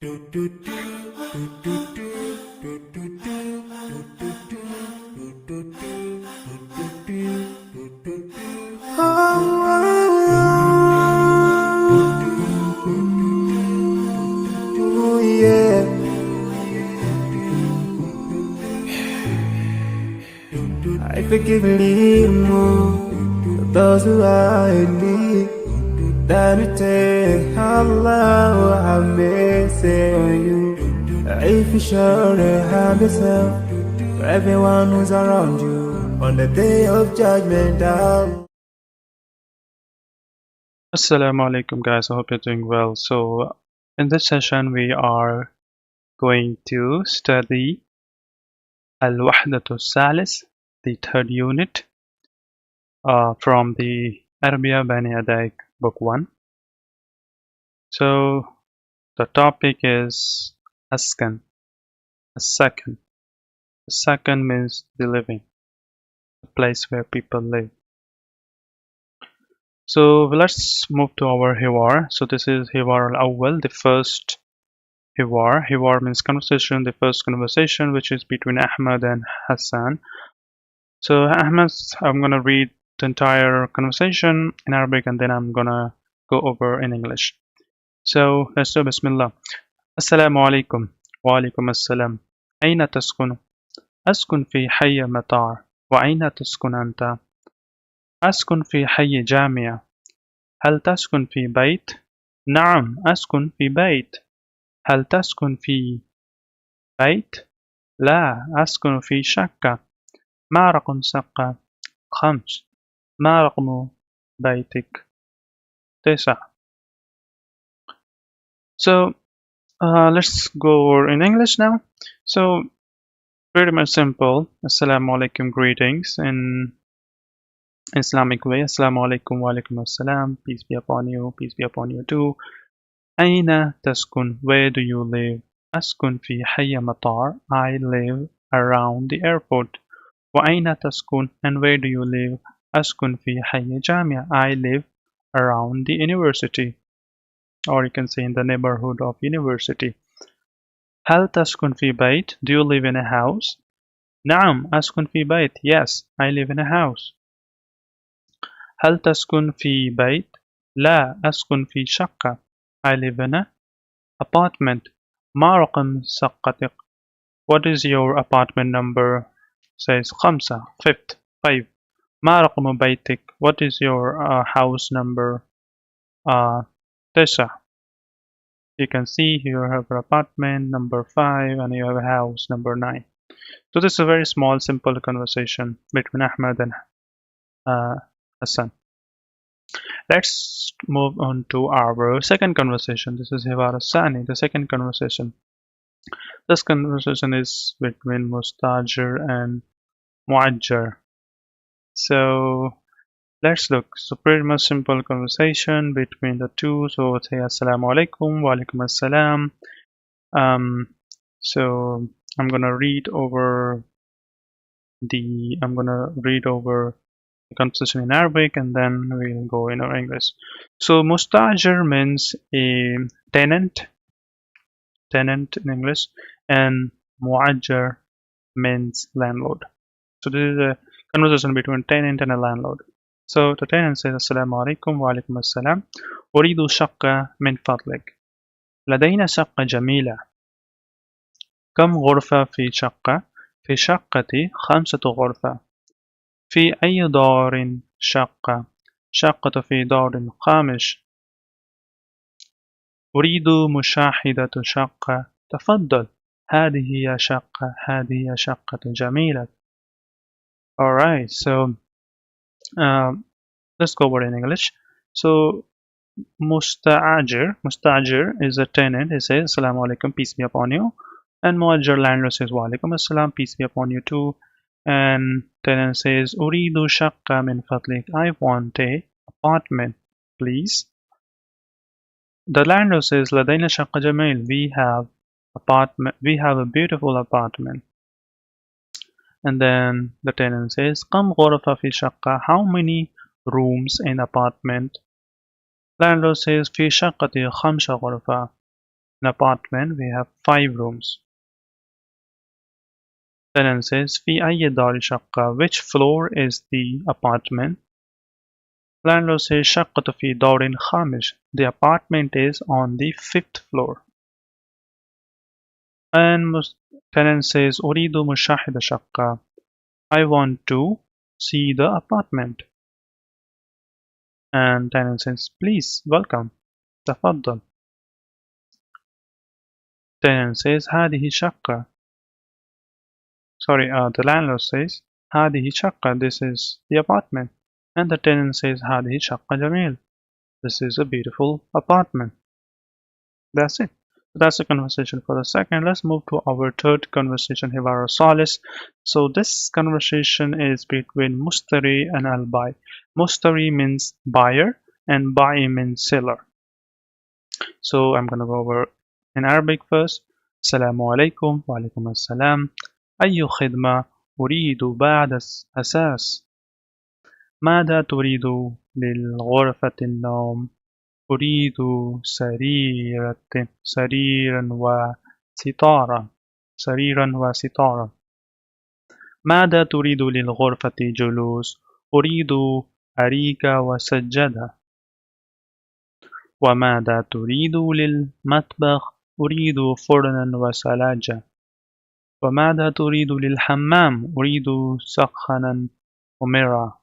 Oh, yeah. I forgive a little more for those who are in need. That you take Allah, have mercy on you. If you surely have yourself for everyone who's around you on the day of judgment. Assalamu alaikum guys, I hope you're doing well. So in this session we are going to study Al-Wahdatu Salis, the third unit from the Arbiya Bayna Yadak book 1. So the topic is Askan, a second. The second means the living, the place where people live. So let's move to our Hiwar. So this is Hiwar al-Awwal, the first Hiwar. Hiwar means conversation, the first conversation, which is between Ahmad and Hassan. So Ahmad, I'm gonna read the entire conversation in Arabic and then I'm gonna go over in English. So let's do Bismillah. Assalamu alaikum. Wa alaikum assalam. أين تسكن؟ أسكن في حي مطار. وأين تسكن أنت؟ أسكن في حي جامعة. هل تسكن في بيت؟ نعم أسكن في بيت. هل تسكن في بيت؟ لا أسكن في شقة. ما رقم شقة؟ 5. ما رقم بيتك؟ 9. So let's go over in English now. So pretty much simple. Assalamu alaikum, greetings in Islamic way. Assalamu alaikum wa alaikum assalam. Peace be upon you. Peace be upon you too. أين تسكن? Where do you live? أسكن في حي مطار. I live around the airport. وأين تسكن? And where do you live? أسكن في حي جامعة. I live around the university. Or you can say in the neighborhood of university. هل تسكن في بيت? Do you live in a house? نعم أسكن في بيت. Yes, I live in a house. هل تسكن في بيت؟ لا أسكن في شقة. I live in an apartment. ما رقم شقتك? What is your apartment number? Says 5. 5. ما رقم بيتك? What is your house number? 9. You can see here you have an apartment number 5 and you have a house number 9. So this is a very small simple conversation between Ahmed and Hassan. Let's move on to our second conversation. This is Hiwar al-Sani, the second conversation. This conversation is between Mustajir and Muajjar. So let's look. So pretty much simple conversation between the two. So let's say Assalamu alaikum, wa alaikum assalam. So I'm gonna read over the conversation in Arabic and then we'll go in our English. So Mustajir means a tenant in English, and Muajjar means landlord. So this is a conversation between tenant and a landlord. So the tenant says Assalamu alaikum wa alaikum assalam. أريد شقة من فضلك. لدينا شقة جميلة. كم غرفة في شقة؟ في شقتي 5 غرفة. في أي دار شقة؟ شقة في دار 5. أريد مشاهدة شقة. تفضل. هذه هي شقة جميلة. Alright, so let's go over in English. So Mustajir is a tenant. He says Assalamu alaikum, peace be upon you. And Muajjar landlord says Wa alaikum assalam, peace be upon you too. And tenant says Uridu shaqqa min fadlik. I want a apartment, please. The landlord says Ladayna shaqqa jamil. We have a beautiful apartment. And then the tenant says Kam ghurfa fi shaqqa. How many rooms in apartment? Landlord says Fi shaqqati 5 ghurfa. an apartment, we have 5 rooms. Tenant says, في أي دار شقة? Which floor is the apartment? Landlord says, شقة في دور خامس. The apartment is on the 5th floor. And tenant says, أريد مشاهدة شقة. I want to see the apartment. And tenant says, please, welcome. تفضل. Tenant says, هذه شقة. The landlord says, هذه شقة. This is the apartment. And the tenant says, هذه شقة جميل. This is a beautiful apartment. That's it. That's the conversation for the second. Let's move to our third conversation, Hivara Solis. So this conversation is between Mustari and Al-Bai. Mustari means buyer and Bai means seller. So I'm gonna go over in Arabic first. Assalamu alaikum wa alaikum assalam. أي خدمة أريد بعد أساس؟ ماذا تريد للغرفة النوم؟ أريد سريرا وستارة. ماذا تريد للغرفة جلوس؟ أريد أريكة وسجادة. وماذا تريد للمطبخ؟ أريد فرنا وثلاجة. وماذا تريد للحمام؟ أريد سخنا ومرأة.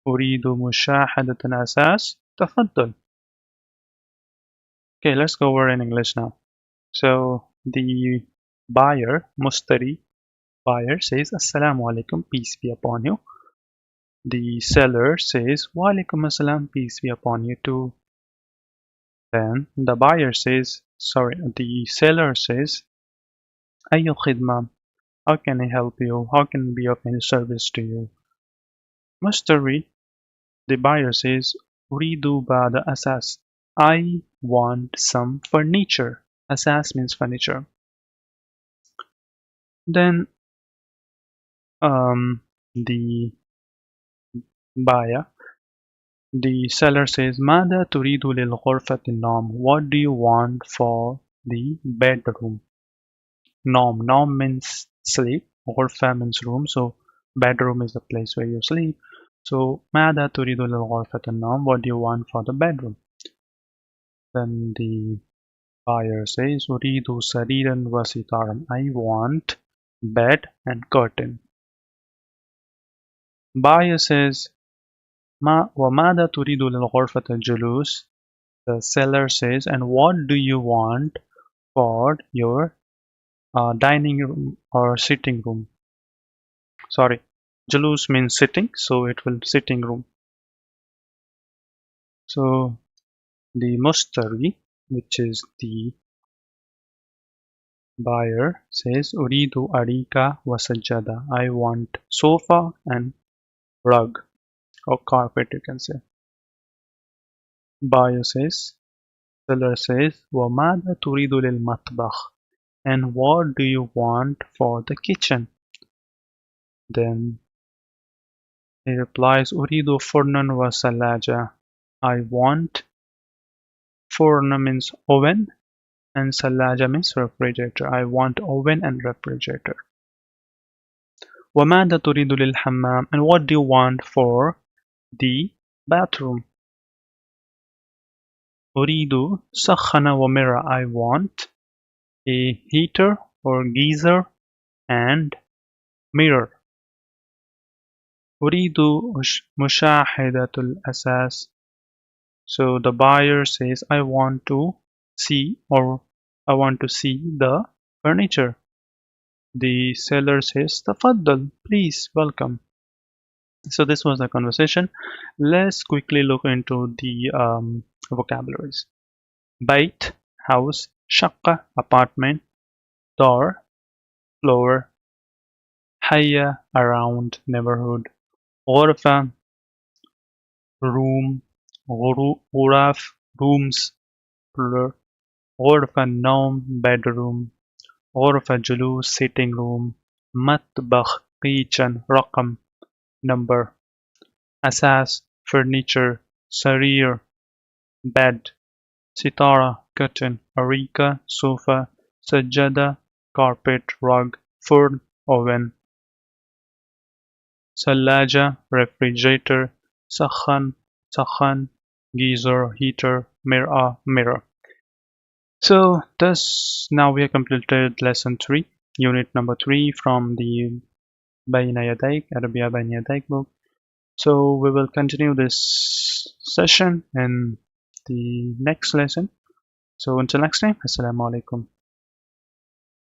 أريد مشاهدة أساس. تفضل. Okay, let's go over in English now. So the buyer, Mustari, buyer says, Assalamu alaikum, peace be upon you. The seller says, Wa alaikum assalam, peace be upon you too. Then the seller says, Ayyu khidma, how can I help you? How can I be of any service to you? Mustari, the buyer says, Uridu ba'da asas, I want some furniture. Asas means furniture. Then the seller says, Mada turidu lil ghurfati nom. What do you want for the bedroom? Nom means sleep. Ghurfa means room. So bedroom is the place where you sleep. So Mada turidu lil ghurfati nom. What do you want for the bedroom? Then the buyer says, Uridu sariran wa sitaran. I want bed and curtain. Buyer says, وَمَاذَا تُرِيدُ لِلْغُرْفَةِ الْجُلُوسِ? The seller says, and what do you want for your dining room or sitting room? Sorry, julus means sitting, so it will sitting room. So the mustari, which is the buyer, says, Uridu arika wa sajjada. I want sofa and rug or carpet, you can say. Buyer says, seller says, وَمَاذَا تُرِيدُ لِلْمَطْبَخِ? And what do you want for the kitchen? Then he replies, Uridu furnan wa salaja. I want, furna means oven and salaja means refrigerator. I want oven and refrigerator. وَمَاذَا تُرِيدُ لِلْحَمَّامِ? And what do you want for the bathroom? Uridu sakhana wa mira. I want a heater or geyser and mirror. Uridu mushahidatul asas. So the buyer says, I want to see the furniture. The seller says, Tafaddal, please, welcome. So this was the conversation. Let's quickly look into the vocabularies. Bait, house. Shaqqa, apartment. Dar, floor. Hayya, around, neighborhood. Ghurfa, room. Ghuraf, rooms, plural. Ghurfa naum, bedroom. Ghurfa julus, sitting room. Matbakh, kitchen. Raqam, number. Asas, furniture. Sarir, bed. sitara, curtain, arika, sofa, sajjada, carpet, rug, furn, oven, Sallaja, refrigerator, sakhan, sakhan, geyser, heater, mirror. So thus now we have completed lesson 3, unit number 3 from the Bayna Yadak, Arbiya Bayna Yadak book. So we will continue this session in the next lesson. So until next time, Assalamu alaikum.